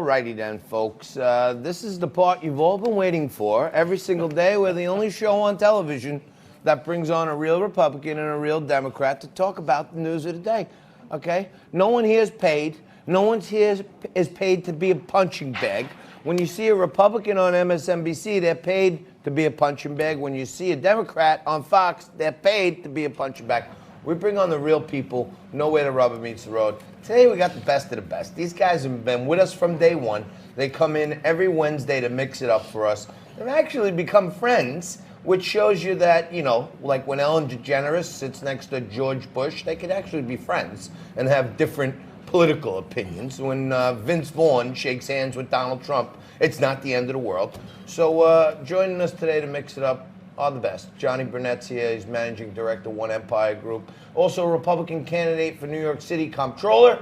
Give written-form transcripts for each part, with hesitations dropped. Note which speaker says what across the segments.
Speaker 1: Alrighty then, folks. This is the part you've all been waiting for. Every single day, we're the only show on television that brings on a real Republican and a real Democrat to talk about the news of the day. Okay? No one here is paid. No one here is paid to be a punching bag. When you see a Republican on MSNBC, they're paid to be a punching bag. When you see a Democrat on Fox, they're paid to be a punching bag. We bring on the real people, know where the rubber meets the road. Today we got the best of the best. These guys have been with us from day one. They come in every Wednesday to mix it up for us. They've actually become friends, which shows you that, you know, like when Ellen DeGeneres sits next to George Bush, they could actually be friends and have different political opinions. When Vince Vaughn shakes hands with Donald Trump, it's not the end of the world. So joining us today to mix it up are the best. Johnny Burnett's here. He's managing director, One Empire Group. Also a Republican candidate for New York City Comptroller.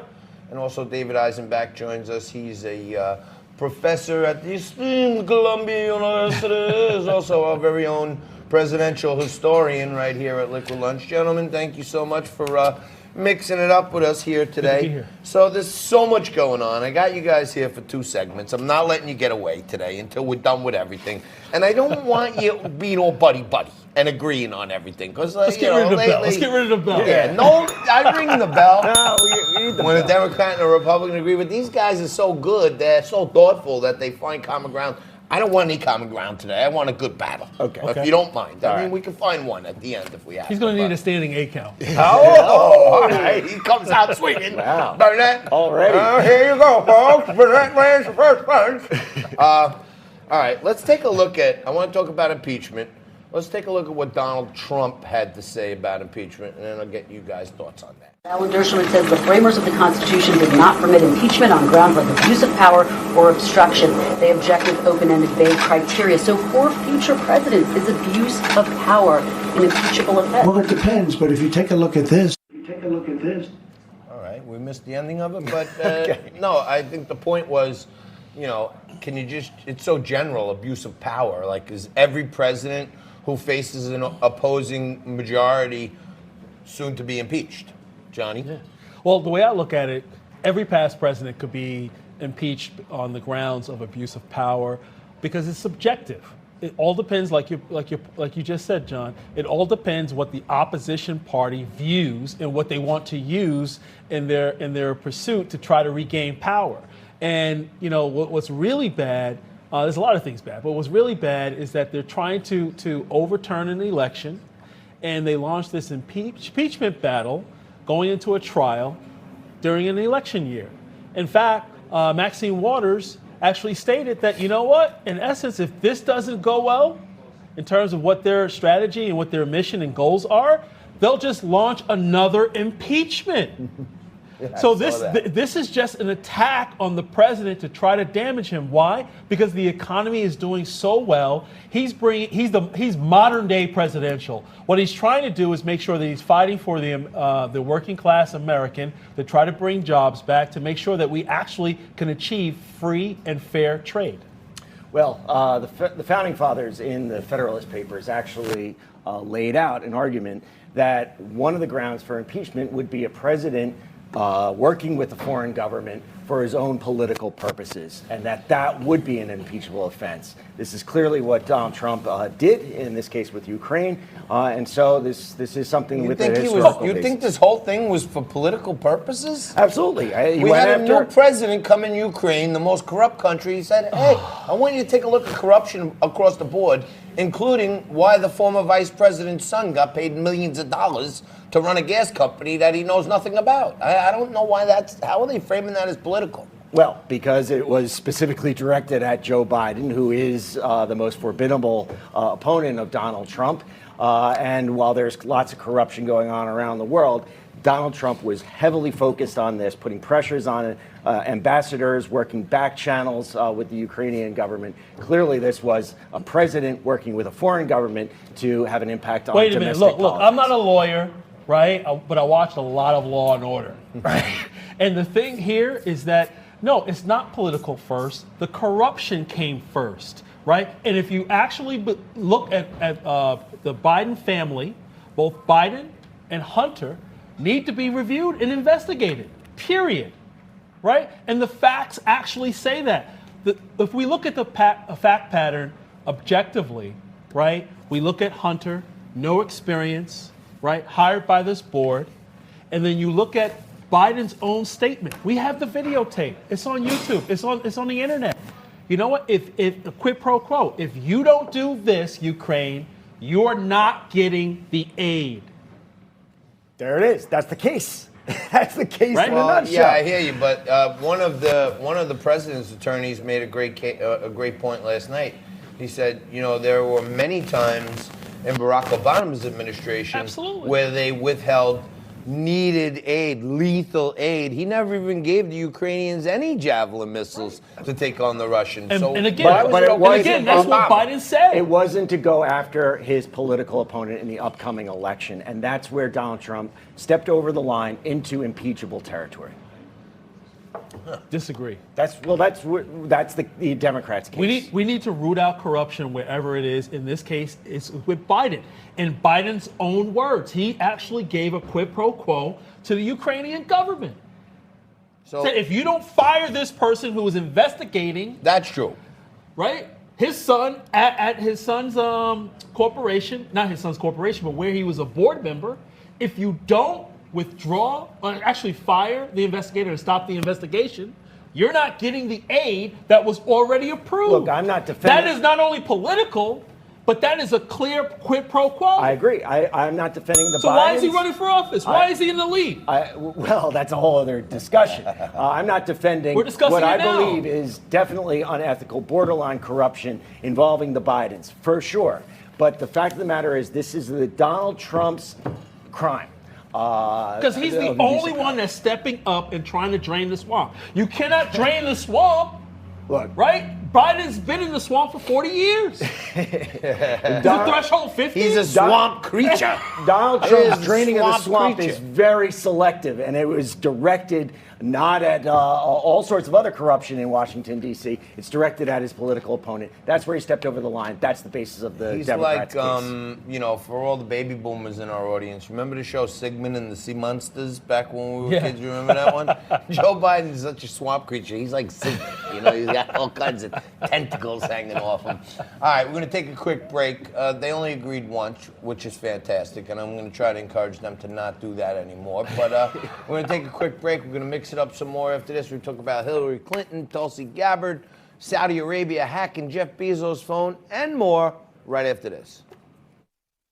Speaker 1: And also David Eisenbach joins us. He's a professor at the esteemed Columbia University. He's also our very own presidential historian right here at Liquid Lunch. Gentlemen, thank you so much for mixing it up with us here today.
Speaker 2: Good to be here.
Speaker 1: So there's so much going on. I got you guys here for 2 segments. I'm not letting you get away today until we're done with everything. And I don't want you being all buddy-buddy and agreeing on everything. Because
Speaker 2: Let's get rid of the bell. Let's get rid of the bell.
Speaker 1: Yeah, no, I ring the bell.
Speaker 3: No, we need the
Speaker 1: when
Speaker 3: bell.
Speaker 1: a Democrat and a Republican agree. But these guys are so good, they're so thoughtful that they find common ground. I don't want any common ground today. I want a good battle.
Speaker 3: Okay.
Speaker 1: If you don't mind. I mean,
Speaker 3: right.
Speaker 1: we can find one at the end if we have
Speaker 2: He's
Speaker 1: to.
Speaker 2: going to need a standing A count.
Speaker 1: Oh, all right. He comes out swinging.
Speaker 3: Wow.
Speaker 1: Burnett.
Speaker 3: Already.
Speaker 1: Here you go, folks. Burnett lands the first punch. All right. Let's take a look at, I want to talk about impeachment. Let's take a look at what Donald Trump had to say about impeachment, and then I'll get you guys' thoughts on that.
Speaker 4: Alan Dershowitz says the framers of the Constitution did not permit impeachment on grounds like abuse of power or obstruction. They object with open-ended vague criteria. So for future presidents, is abuse of power an impeachable offense?
Speaker 5: Well, it depends, but if you take a look at this.
Speaker 1: All right, we missed the ending of it, but no, I think the point was, you know, can you just, it's so general, abuse of power. Like, is every president who faces an opposing majority soon to be impeached? Johnny?
Speaker 2: Yeah. Well, the way I look at it, every past president could be impeached on the grounds of abuse of power because it's subjective. It all depends, like you just said, John. It all depends what the opposition party views and what they want to use in their pursuit to try to regain power. And you know what's really bad. There's a lot of things bad, but what's really bad is that they're trying to overturn an election, and they launched this impeachment battle going into a trial during an election year. In fact, Maxine Waters actually stated that, you know what, in essence, if this doesn't go well in terms of what their strategy and what their mission and goals are, they'll just launch another impeachment. So this is just an attack on the president to try to damage him. Why? Because the economy is doing so well. He's modern day presidential. What he's trying to do is make sure that he's fighting for the working class American to try to bring jobs back, to make sure that we actually can achieve free and fair trade.
Speaker 3: Well, the founding fathers in the Federalist Papers actually laid out an argument that one of the grounds for impeachment would be a president working with a foreign government for his own political purposes, and that would be an impeachable offense. This is clearly what Donald Trump did in this case with Ukraine, and so this is something with a historical
Speaker 1: You
Speaker 3: basis.
Speaker 1: think this whole thing was for political purposes?
Speaker 3: Absolutely.
Speaker 1: We had a new president come in Ukraine, the most corrupt country. He said, hey, I want you to take a look at corruption across the board, including why the former vice president's son got paid millions of dollars to run a gas company that he knows nothing about. I don't know why how are they framing that as political?
Speaker 3: Well, because it was specifically directed at Joe Biden, who is the most formidable opponent of Donald Trump. And while there's lots of corruption going on around the world, Donald Trump was heavily focused on this, putting pressures on ambassadors, working back channels with the Ukrainian government. Clearly, this was a president working with a foreign government to have an impact on domestic
Speaker 2: Wait a minute. Look,
Speaker 3: politics.
Speaker 2: I'm not a lawyer, right? But I watched a lot of Law and Order, right? And the thing here is that, no, it's not political first. The corruption came first, right? And if you actually look at the Biden family, both Biden and Hunter need to be reviewed and investigated, period. right? And the facts actually say that. If we look at the fact pattern objectively, right? We look at Hunter, no experience, right? Hired by this board. And then you look at Biden's own statement. We have the videotape. It's on YouTube. It's on the internet. You know what? If quid pro quo, if you don't do this, Ukraine, you're not getting the aid.
Speaker 3: There it is. That's the case. That's the case
Speaker 2: Right?
Speaker 3: in a
Speaker 1: Well,
Speaker 3: nutshell.
Speaker 1: yeah, I hear you, but one of the president's attorneys made a great point last night. He said, there were many times in Barack Obama's administration
Speaker 2: Absolutely.
Speaker 1: where they withheld needed aid, lethal aid. He never even gave the Ukrainians any Javelin missiles to take on the Russians.
Speaker 2: And again, that's what Biden said.
Speaker 3: It wasn't to go after his political opponent in the upcoming election, and that's where Donald Trump stepped over the line into impeachable territory.
Speaker 2: Disagree.
Speaker 3: That's the Democrats' case.
Speaker 2: We need to root out corruption wherever it is. In this case, it's with Biden. In Biden's own words, he actually gave a quid pro quo to the Ukrainian government.
Speaker 1: So
Speaker 2: Said, if you don't fire this person who is investigating,
Speaker 1: that's true.
Speaker 2: right? His son at his son's corporation, not his son's corporation, but where he was a board member, if you don't withdraw or actually fire the investigator and stop the investigation, you're not getting the aid that was already approved.
Speaker 3: Look, I'm not defending.
Speaker 2: That is not only political, but that is a clear quid pro quo.
Speaker 3: I agree. I'm not defending the
Speaker 2: So
Speaker 3: Bidens.
Speaker 2: why is he running for office? Why is he in the lead?
Speaker 3: Well, that's a whole other discussion. I'm not defending
Speaker 2: We're discussing
Speaker 3: what
Speaker 2: it
Speaker 3: I
Speaker 2: now.
Speaker 3: believe is definitely unethical, borderline corruption involving the Bidens, for sure. But the fact of the matter is, this is the Donald Trump's crime.
Speaker 2: Because he's the only one that's stepping up and trying to drain the swamp. You cannot drain the swamp,
Speaker 3: Look,
Speaker 2: right? Biden's been in the swamp for 40 years. Is the threshold 50?
Speaker 1: He's a swamp creature.
Speaker 3: Donald
Speaker 1: He
Speaker 3: Trump's
Speaker 1: is a
Speaker 3: draining of the
Speaker 1: swamp
Speaker 3: swamp
Speaker 1: creature.
Speaker 3: is very selective, and it was directed not at all sorts of other corruption in Washington, D.C. It's directed at his political opponent. That's where he stepped over the line. That's the basis of the
Speaker 1: He's
Speaker 3: Democrats'
Speaker 1: like,
Speaker 3: case.
Speaker 1: for all the baby boomers in our audience, remember the show Sigmund and the Sea Monsters back when we were
Speaker 2: Yeah.
Speaker 1: kids? You remember that one? Joe Biden's such a swamp creature. He's like Sigmund. He's got all kinds of tentacles hanging off him. All right, we're going to take a quick break. They only agreed once, which is fantastic, and I'm going to try to encourage them to not do that anymore. But we're going to take a quick break. We're going to mix it up some more after this. We talk about Hillary Clinton, Tulsi Gabbard, Saudi Arabia hacking Jeff Bezos' phone, and more right after this.